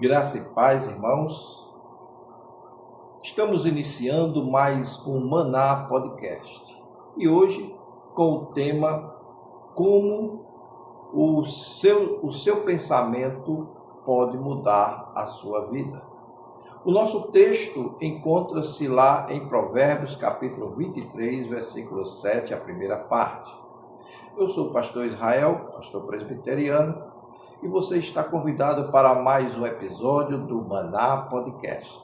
Graça e paz, irmãos. Estamos iniciando mais um Maná Podcast. E hoje com o tema como o seu pensamento pode mudar a sua vida. O nosso texto encontra-se lá em Provérbios, capítulo 23, versículo 7, a primeira parte. Eu sou o pastor Israel, pastor presbiteriano, e você está convidado para mais um episódio do Maná Podcast.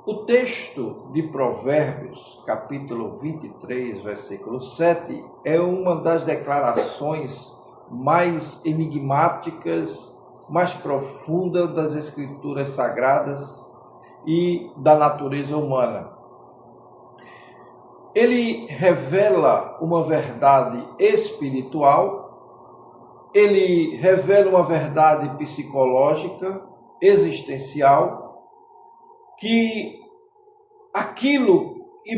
O texto de Provérbios, capítulo 23, versículo 7, é uma das declarações mais enigmáticas, mais profundas das Escrituras Sagradas e da natureza humana. Ele revela uma verdade espiritual, ele revela uma verdade psicológica, existencial, e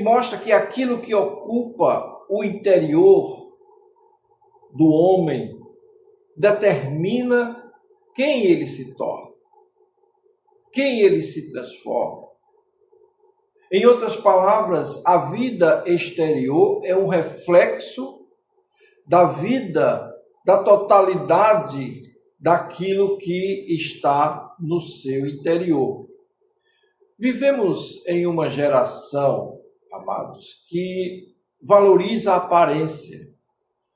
mostra que aquilo que ocupa o interior do homem determina quem ele se torna, quem ele se transforma. Em outras palavras, a vida exterior é um reflexo da vida, da totalidade daquilo que está no seu interior. Vivemos em uma geração, amados, que valoriza a aparência.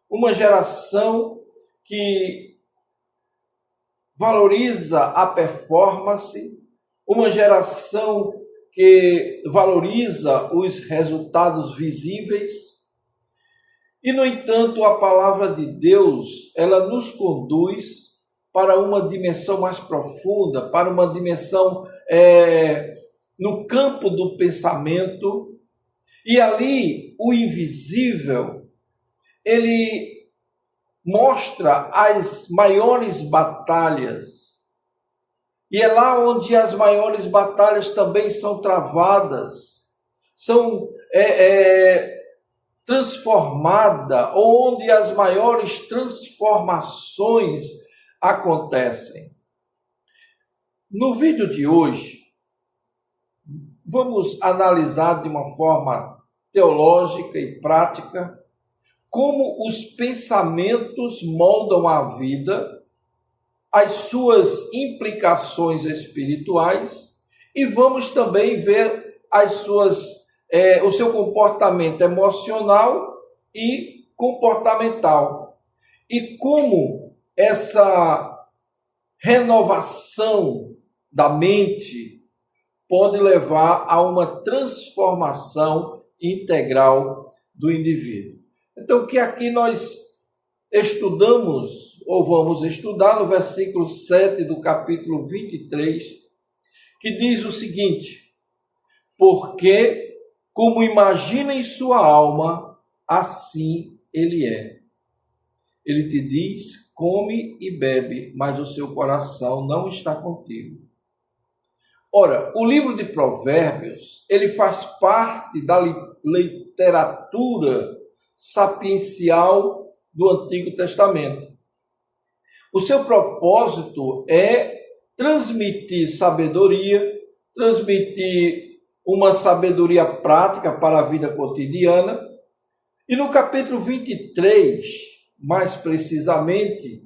Uma geração que valoriza a performance. Uma geração que valoriza os resultados visíveis. E, no entanto, a palavra de Deus, ela nos conduz para uma dimensão mais profunda, para uma dimensão no campo do pensamento. E ali, o invisível, ele mostra as maiores batalhas. E é lá onde as maiores batalhas também são travadas, são transformadas, onde as maiores transformações acontecem. No vídeo de hoje, vamos analisar de uma forma teológica e prática como os pensamentos moldam a vida, as suas implicações espirituais, e vamos também ver o seu comportamento emocional e comportamental. E como essa renovação da mente pode levar a uma transformação integral do indivíduo. Então, o que aqui nós estudamos, ou vamos estudar no versículo 7 do capítulo 23, que diz o seguinte: porque como imagina em sua alma, assim ele é. Ele te diz, come e bebe, mas o seu coração não está contigo. Ora, o livro de Provérbios, ele faz parte da literatura sapiencial do Antigo Testamento. O seu propósito é transmitir sabedoria, transmitir uma sabedoria prática para a vida cotidiana. E no capítulo 23, mais precisamente,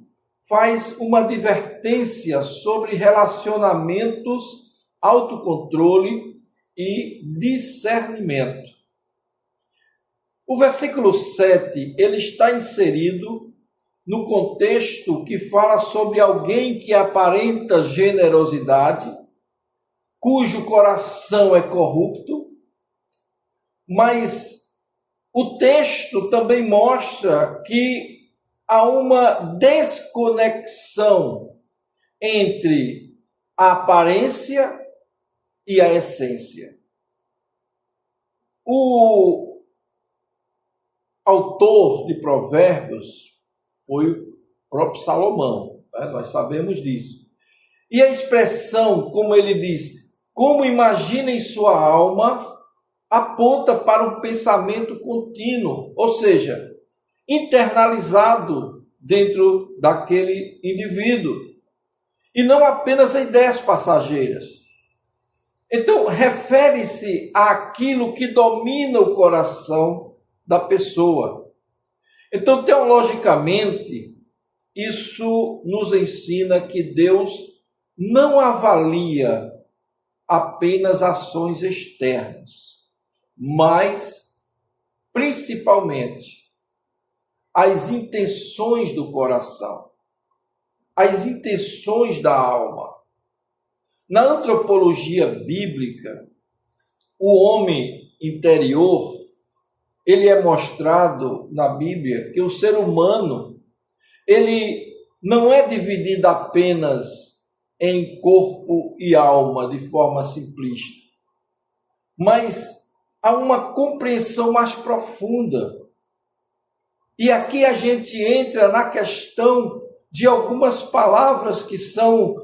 faz uma advertência sobre relacionamentos, autocontrole e discernimento. O versículo 7, ele está inserido no contexto que fala sobre alguém que aparenta generosidade, cujo coração é corrupto, mas o texto também mostra que há uma desconexão entre a aparência e a essência. O autor de Provérbios foi o próprio Salomão, né? Nós sabemos disso. E a expressão, como ele diz, como imagina em sua alma, aponta para um pensamento contínuo, ou seja, internalizado dentro daquele indivíduo. E não apenas a ideias passageiras. Então, refere-se àquilo que domina o coração da pessoa. Então, teologicamente, isso nos ensina que Deus não avalia apenas ações externas, mas, principalmente, as intenções do coração, as intenções da alma. Na antropologia bíblica, o homem interior, ele é mostrado na Bíblia que o ser humano, ele não é dividido apenas em corpo e alma de forma simplista, mas há uma compreensão mais profunda. E aqui a gente entra na questão de algumas palavras que são,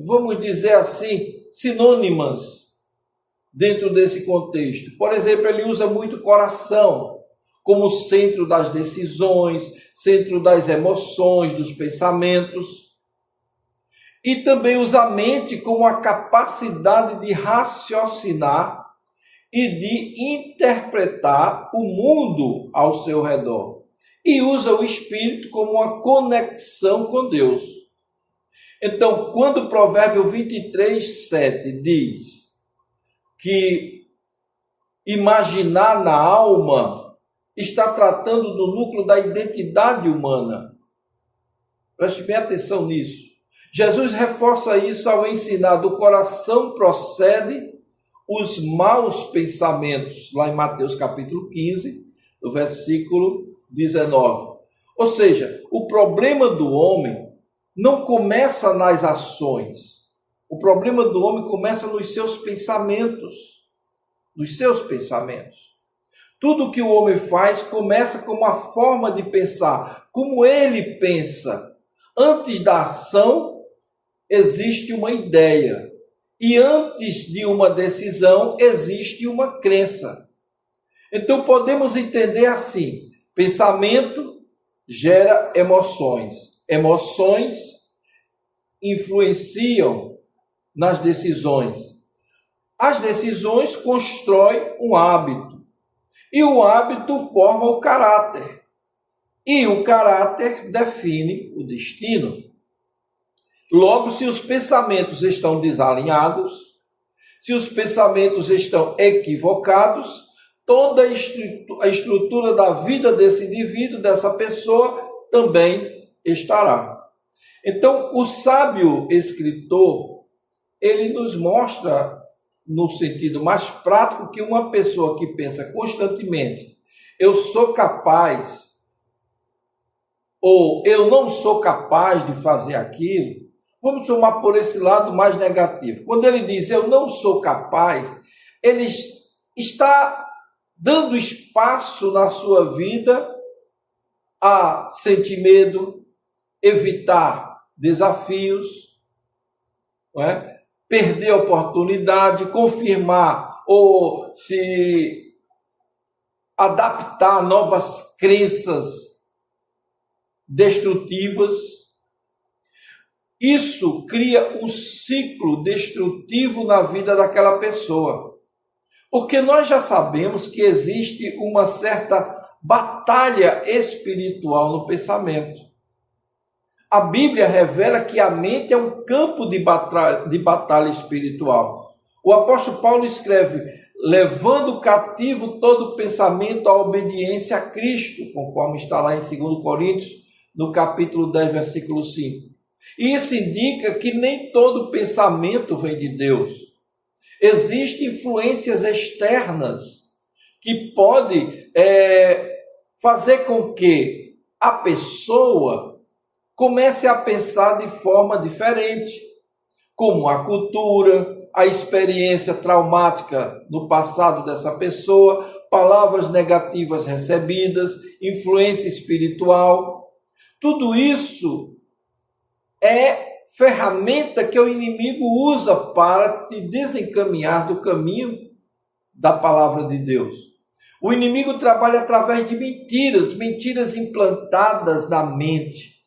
vamos dizer assim, sinônimas dentro desse contexto. Por exemplo, ele usa muito coração como centro das decisões, centro das emoções, dos pensamentos. E também usa a mente como a capacidade de raciocinar e de interpretar o mundo ao seu redor. E usa o espírito como uma conexão com Deus. Então, quando o Provérbio 23:7 diz que imaginar na alma está tratando do núcleo da identidade humana. Preste bem atenção nisso. Jesus reforça isso ao ensinar: do coração procede os maus pensamentos, lá em Mateus capítulo 15, no versículo 19. Ou seja, o problema do homem não começa nas ações. O problema do homem começa nos seus pensamentos. Nos seus pensamentos. Tudo que o homem faz começa com uma forma de pensar. Como ele pensa. Antes da ação, existe uma ideia. E antes de uma decisão, existe uma crença. Então, podemos entender assim: pensamento gera emoções. Emoções influenciam nas decisões. As decisões constroem um hábito. E o hábito forma o caráter. E o caráter define o destino. Logo, se os pensamentos estão desalinhados, se os pensamentos estão equivocados, toda a estrutura da vida desse indivíduo, dessa pessoa, também estará. Então, o sábio escritor, ele nos mostra, no sentido mais prático, que uma pessoa que pensa constantemente: eu sou capaz, ou eu não sou capaz de fazer aquilo. Vamos tomar por esse lado mais negativo. Quando ele diz eu não sou capaz, ele está dando espaço na sua vida a sentir medo, evitar desafios, não é? Perder a oportunidade, confirmar ou se adaptar a novas crenças destrutivas. Isso cria um ciclo destrutivo na vida daquela pessoa. Porque nós já sabemos que existe uma certa batalha espiritual no pensamento. A Bíblia revela que a mente é um campo de batalha espiritual. O apóstolo Paulo escreve: levando cativo todo pensamento à obediência a Cristo, conforme está lá em 2 Coríntios, no capítulo 10, versículo 5. E isso indica que nem todo pensamento vem de Deus. Existem influências externas que podem fazer com que a pessoa comece a pensar de forma diferente, como a cultura, a experiência traumática no passado dessa pessoa, palavras negativas recebidas, influência espiritual. Tudo isso é ferramenta que o inimigo usa para te desencaminhar do caminho da palavra de Deus. O inimigo trabalha através de mentiras, mentiras implantadas na mente.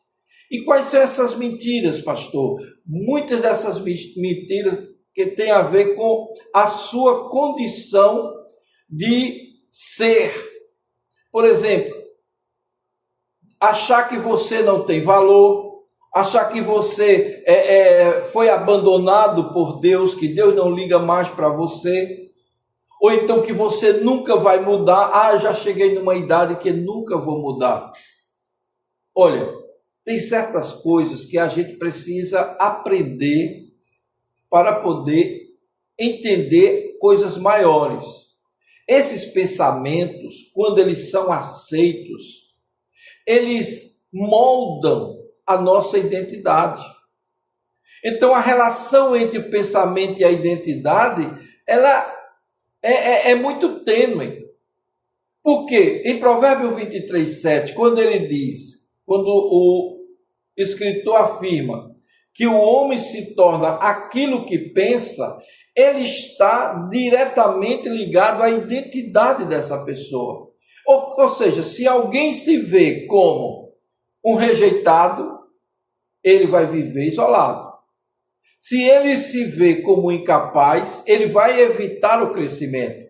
E quais são essas mentiras, pastor? Muitas dessas mentiras que têm a ver com a sua condição de ser. Por exemplo, achar que você não tem valor, achar que você foi abandonado por Deus, que Deus não liga mais para você, ou então que você nunca vai mudar. Já cheguei numa idade que nunca vou mudar. Olha, tem certas coisas que a gente precisa aprender para poder entender coisas maiores. Esses pensamentos, quando eles são aceitos, eles moldam a nossa identidade. Então, a relação entre o pensamento e a identidade, ela é muito tênue. Por quê? Em Provérbios 23:7, quando o escritor afirma que o homem se torna aquilo que pensa, ele está diretamente ligado à identidade dessa pessoa. Ou seja, se alguém se vê como um rejeitado, ele vai viver isolado. Se ele se vê como incapaz, ele vai evitar o crescimento.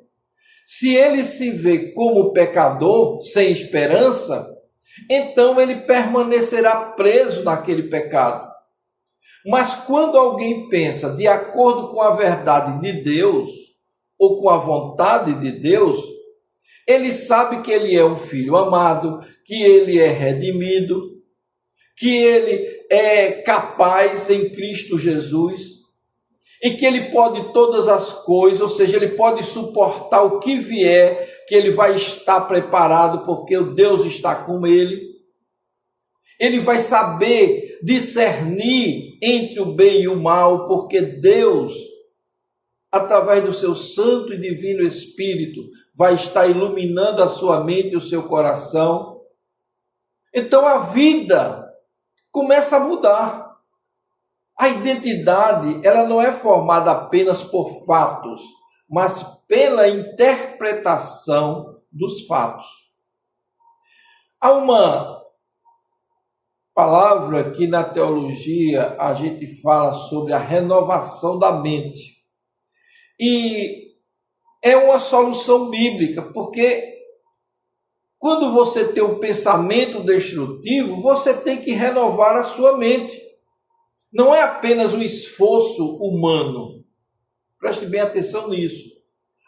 Se ele se vê como pecador, sem esperança, então ele permanecerá preso naquele pecado. Mas quando alguém pensa de acordo com a verdade de Deus, ou com a vontade de Deus, ele sabe que ele é um filho amado, que ele é redimido, que ele é capaz em Cristo Jesus, e que ele pode todas as coisas, ou seja, ele pode suportar o que vier, que ele vai estar preparado, porque o Deus está com ele. Ele vai saber discernir entre o bem e o mal, porque Deus, através do seu santo e divino Espírito, vai estar iluminando a sua mente e o seu coração. Então a vida começa a mudar. A identidade, ela não é formada apenas por fatos, mas pela interpretação dos fatos. Há uma palavra que na teologia a gente fala sobre a renovação da mente. E é uma solução bíblica, porque quando você tem um pensamento destrutivo, você tem que renovar a sua mente. Não é apenas um esforço humano, preste bem atenção nisso,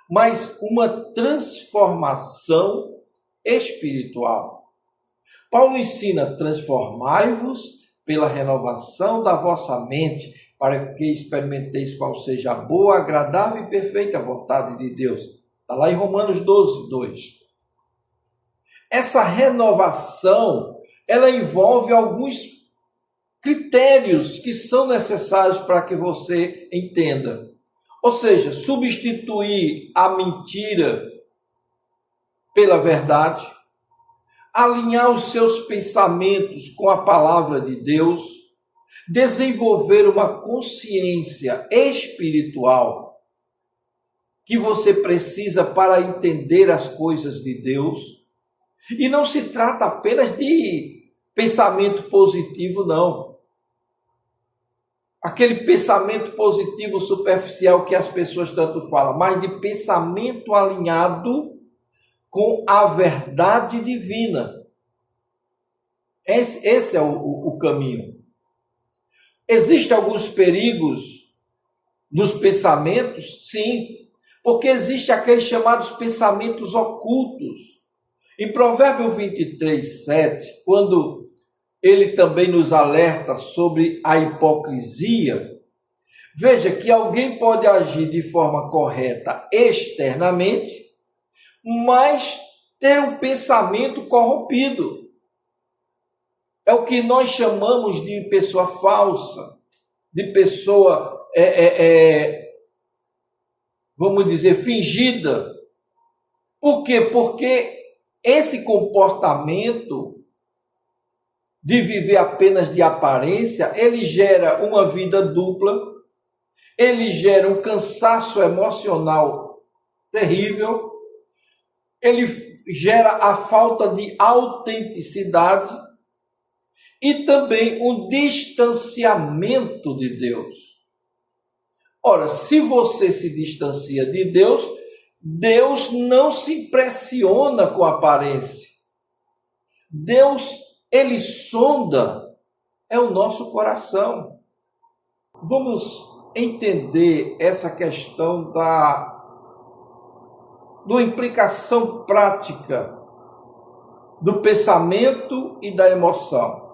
mas uma transformação espiritual. Paulo ensina: transformai-vos pela renovação da vossa mente, para que experimenteis qual seja a boa, agradável e perfeita vontade de Deus. Está lá em Romanos 12:2. Essa renovação, ela envolve alguns critérios que são necessários para que você entenda. Ou seja, substituir a mentira pela verdade, alinhar os seus pensamentos com a palavra de Deus, desenvolver uma consciência espiritual que você precisa para entender as coisas de Deus. E não se trata apenas de pensamento positivo, não. Aquele pensamento positivo superficial que as pessoas tanto falam, mas de pensamento alinhado com a verdade divina. Esse é o caminho. Existem alguns perigos nos pensamentos? Sim, porque existem aqueles chamados pensamentos ocultos. Em Provérbios 23:7, quando ele também nos alerta sobre a hipocrisia, veja que alguém pode agir de forma correta externamente, mas ter um pensamento corrompido. É o que nós chamamos de pessoa falsa, de pessoa, vamos dizer, fingida. Por quê? Porque esse comportamento de viver apenas de aparência, ele gera uma vida dupla, ele gera um cansaço emocional terrível, ele gera a falta de autenticidade e também um distanciamento de Deus. Ora, se você se distancia de Deus, Deus não se impressiona com a aparência. Deus, ele sonda o nosso coração. Vamos entender essa questão da implicação prática do pensamento e da emoção.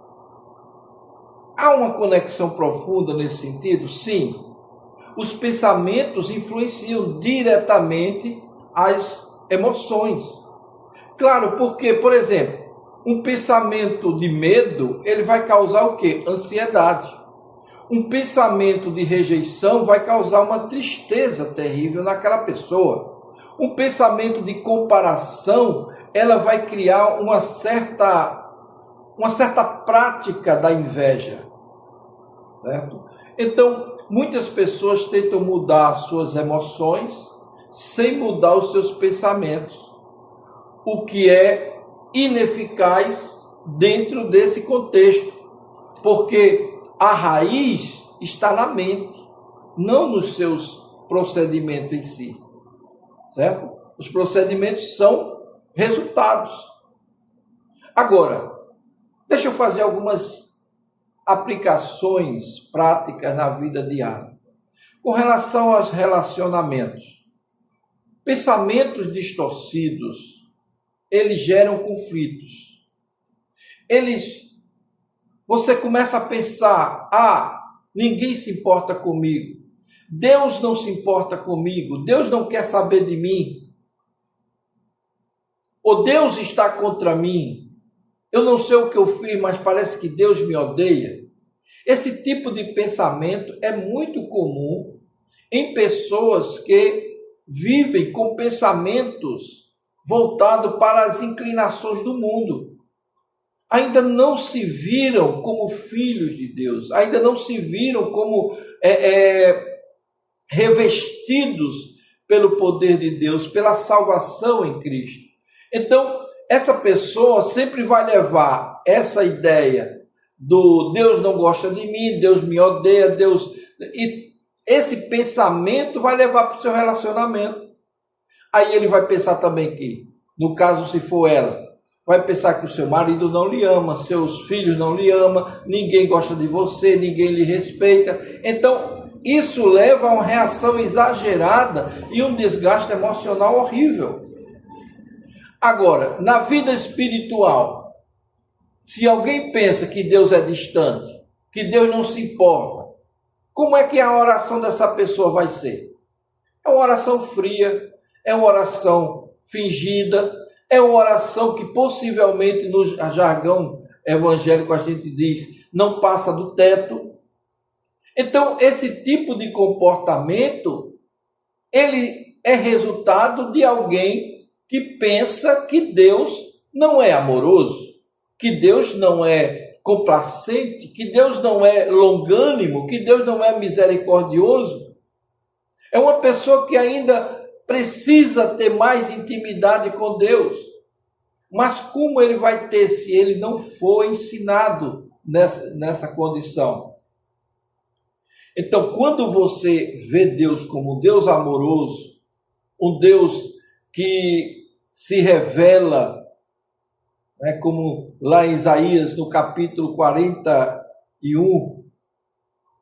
Há uma conexão profunda nesse sentido? Sim. Os pensamentos influenciam diretamente as emoções. Claro, porque, por exemplo, um pensamento de medo, ele vai causar o quê? Ansiedade. Um pensamento de rejeição vai causar uma tristeza terrível naquela pessoa. Um pensamento de comparação, ela vai criar uma certa prática da inveja, certo? Então, muitas pessoas tentam mudar suas emoções sem mudar os seus pensamentos, o que é ineficaz dentro desse contexto, porque a raiz está na mente, não nos seus procedimentos em si, certo? Os procedimentos são resultados. Agora, deixa eu fazer algumas aplicações práticas na vida diária. Com relação aos relacionamentos, pensamentos distorcidos, eles geram conflitos. Você começa a pensar, ninguém se importa comigo, Deus não se importa comigo, Deus não quer saber de mim, ou Deus está contra mim, eu não sei o que eu fiz, mas parece que Deus me odeia. Esse tipo de pensamento é muito comum em pessoas que vivem com pensamentos voltados para as inclinações do mundo. Ainda não se viram como filhos de Deus, ainda não se viram como revestidos pelo poder de Deus, pela salvação em Cristo. Então, essa pessoa sempre vai levar essa ideia do Deus não gosta de mim, Deus me odeia, e esse pensamento vai levar para o seu relacionamento. Aí ele vai pensar também que, no caso se for ela, vai pensar que o seu marido não lhe ama, seus filhos não lhe amam, ninguém gosta de você, ninguém lhe respeita. Então, isso leva a uma reação exagerada e um desgaste emocional horrível. Agora, na vida espiritual, se alguém pensa que Deus é distante, que Deus não se importa, como é que a oração dessa pessoa vai ser? É uma oração fria, é uma oração fingida, é uma oração que possivelmente no jargão evangélico a gente diz, não passa do teto. Então, esse tipo de comportamento, ele é resultado de alguém que pensa que Deus não é amoroso, que Deus não é complacente, que Deus não é longânimo, que Deus não é misericordioso. É uma pessoa que ainda precisa ter mais intimidade com Deus. Mas como ele vai ter se ele não for ensinado nessa condição? Então, quando você vê Deus como um Deus amoroso, um Deus que se revela, como lá em Isaías, no capítulo 41,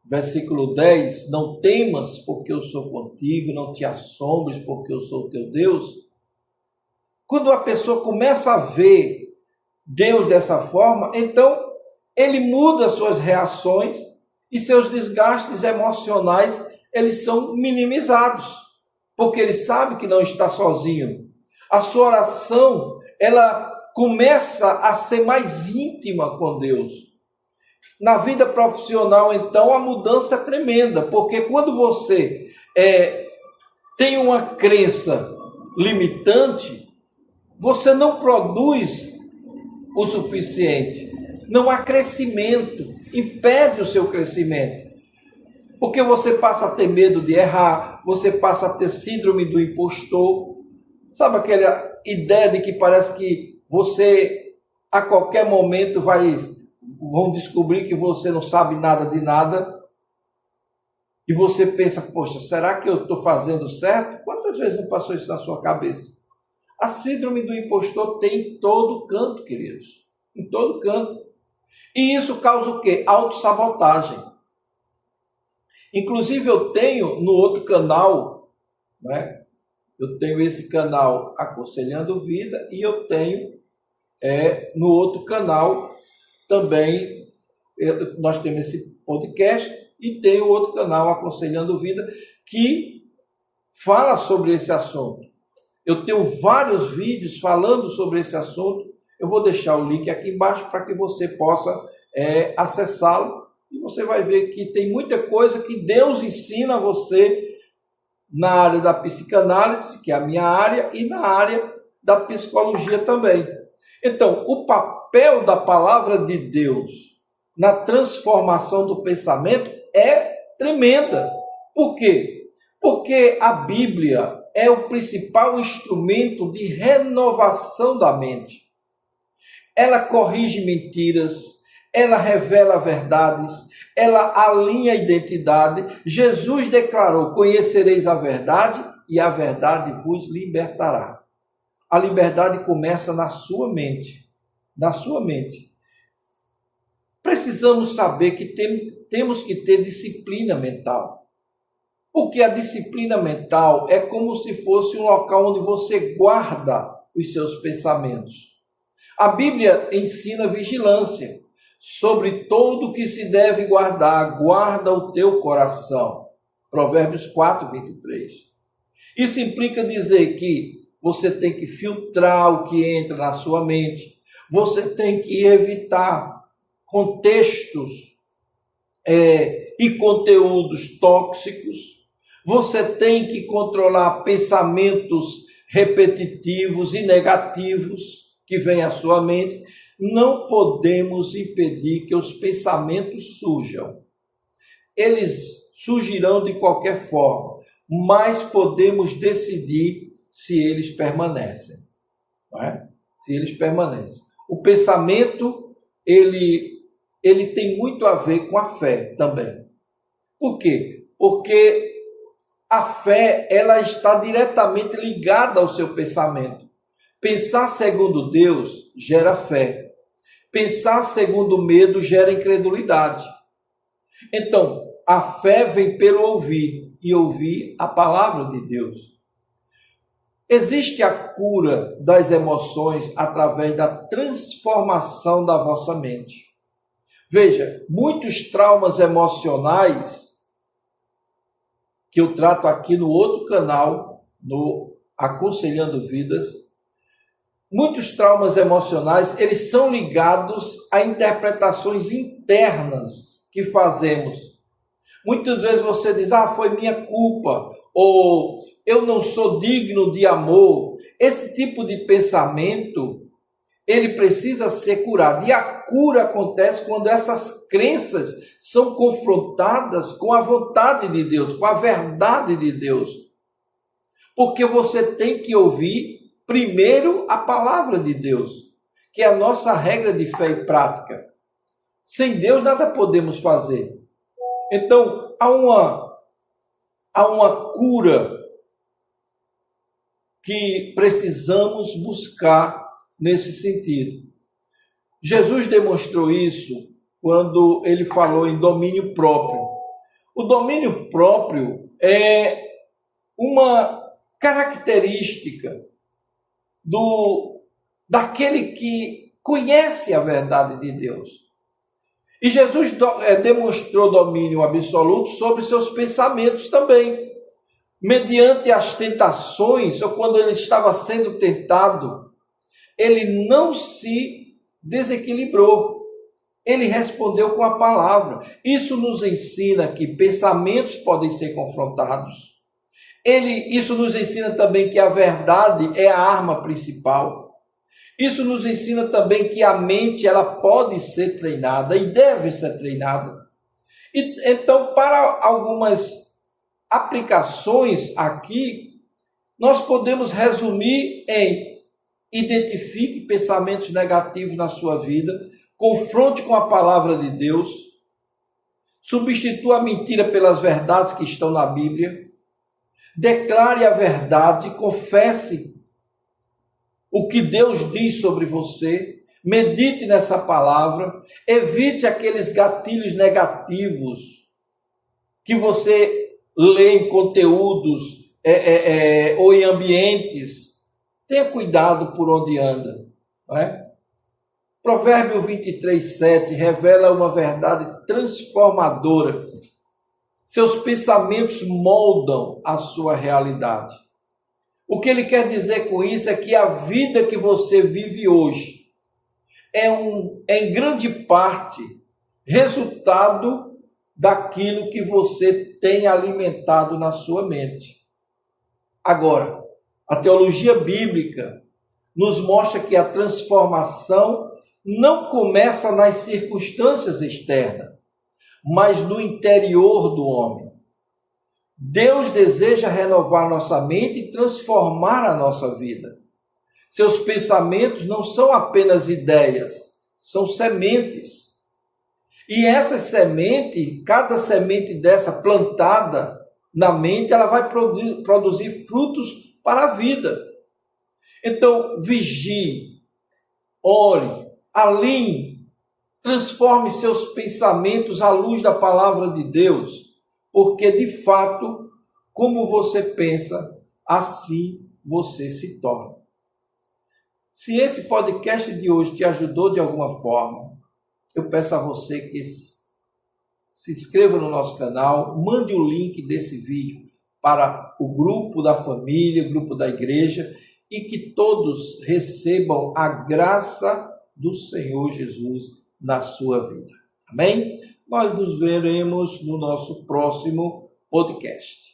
versículo 10, não temas porque eu sou contigo, não te assombres porque eu sou teu Deus. Quando a pessoa começa a ver Deus dessa forma, então ele muda suas reações e seus desgastes emocionais, eles são minimizados, porque ele sabe que não está sozinho. A sua oração, ela começa a ser mais íntima com Deus. Na vida profissional, então, a mudança é tremenda, porque quando você tem uma crença limitante, você não produz o suficiente. Não há crescimento, impede o seu crescimento. Porque você passa a ter medo de errar, você passa a ter síndrome do impostor, Sabe aquela ideia de que parece que você, a qualquer momento, vão descobrir que você não sabe nada de nada? E você pensa, poxa, será que eu estou fazendo certo? Quantas vezes não passou isso na sua cabeça? A síndrome do impostor tem em todo canto, queridos. Em todo canto. E isso causa o quê? Autossabotagem. Inclusive eu tenho no outro canal, né? Eu tenho esse canal Aconselhando Vida e eu tenho no outro canal também, nós temos esse podcast e tem o outro canal Aconselhando Vida que fala sobre esse assunto. Eu tenho vários vídeos falando sobre esse assunto. Eu vou deixar o link aqui embaixo para que você possa acessá-lo. E você vai ver que tem muita coisa que Deus ensina a você na área da psicanálise, que é a minha área, e na área da psicologia também. Então, o papel da palavra de Deus na transformação do pensamento é tremenda. Por quê? Porque a Bíblia é o principal instrumento de renovação da mente. Ela corrige mentiras, ela revela verdades, ela alinha a identidade. Jesus declarou: conhecereis a verdade e a verdade vos libertará. A liberdade começa na sua mente. Na sua mente. Precisamos saber que temos que ter disciplina mental. Porque a disciplina mental é como se fosse um local onde você guarda os seus pensamentos. A Bíblia ensina vigilância. Sobre tudo que se deve guardar, guarda o teu coração. Provérbios 4, 23. Isso implica dizer que você tem que filtrar o que entra na sua mente. Você tem que evitar contextos e conteúdos tóxicos. Você tem que controlar pensamentos repetitivos e negativos que vêm à sua mente. Não podemos impedir que os pensamentos surjam. Eles surgirão de qualquer forma, mas podemos decidir se eles permanecem. Não é? Se eles permanecem. O pensamento, ele tem muito a ver com a fé também. Por quê? Porque a fé, ela está diretamente ligada ao seu pensamento. Pensar segundo Deus gera fé. Pensar segundo o medo gera incredulidade. Então, a fé vem pelo ouvir, e ouvir a palavra de Deus. Existe a cura das emoções através da transformação da vossa mente. Veja, muitos traumas emocionais, que eu trato aqui no outro canal, no Aconselhando Vidas, muitos traumas emocionais, eles são ligados a interpretações internas que fazemos. Muitas vezes você diz, foi minha culpa, ou eu não sou digno de amor. Esse tipo de pensamento, ele precisa ser curado. E a cura acontece quando essas crenças são confrontadas com a vontade de Deus, com a verdade de Deus. Porque você tem que ouvir primeiro a palavra de Deus, que é a nossa regra de fé e prática. Sem Deus nada podemos fazer. Então, há uma cura que precisamos buscar nesse sentido. Jesus demonstrou isso quando ele falou em domínio próprio. O domínio próprio é uma característica daquele que conhece a verdade de Deus. E Jesus demonstrou domínio absoluto sobre seus pensamentos também. Mediante as tentações, ou quando ele estava sendo tentado, ele não se desequilibrou. Ele respondeu com a palavra. Isso nos ensina que pensamentos podem ser confrontados. Isso nos ensina também que a verdade é a arma principal. Isso nos ensina também que a mente ela pode ser treinada e deve ser treinada. Então, para algumas aplicações aqui, nós podemos resumir em: identifique pensamentos negativos na sua vida, confronte com a palavra de Deus, substitua a mentira pelas verdades que estão na Bíblia, declare a verdade, confesse o que Deus diz sobre você, medite nessa palavra, evite aqueles gatilhos negativos que você lê em conteúdos ou em ambientes. Tenha cuidado por onde anda, não é? Provérbio 23:7 revela uma verdade transformadora. Seus pensamentos moldam a sua realidade. O que ele quer dizer com isso é que a vida que você vive hoje é em grande parte resultado daquilo que você tem alimentado na sua mente. Agora, a teologia bíblica nos mostra que a transformação não começa nas circunstâncias externas, mas no interior do homem. Deus deseja renovar nossa mente e transformar a nossa vida. Seus pensamentos não são apenas ideias, são sementes. E essa semente, cada semente dessa plantada na mente, ela vai produzir frutos para a vida. Então, vigie, ore, alinhe, transforme seus pensamentos à luz da palavra de Deus, porque de fato, como você pensa, assim você se torna. Se esse podcast de hoje te ajudou de alguma forma, eu peço a você que se inscreva no nosso canal, mande o link desse vídeo para o grupo da família, o grupo da igreja, e que todos recebam a graça do Senhor Jesus na sua vida. Amém? Nós nos veremos no nosso próximo podcast.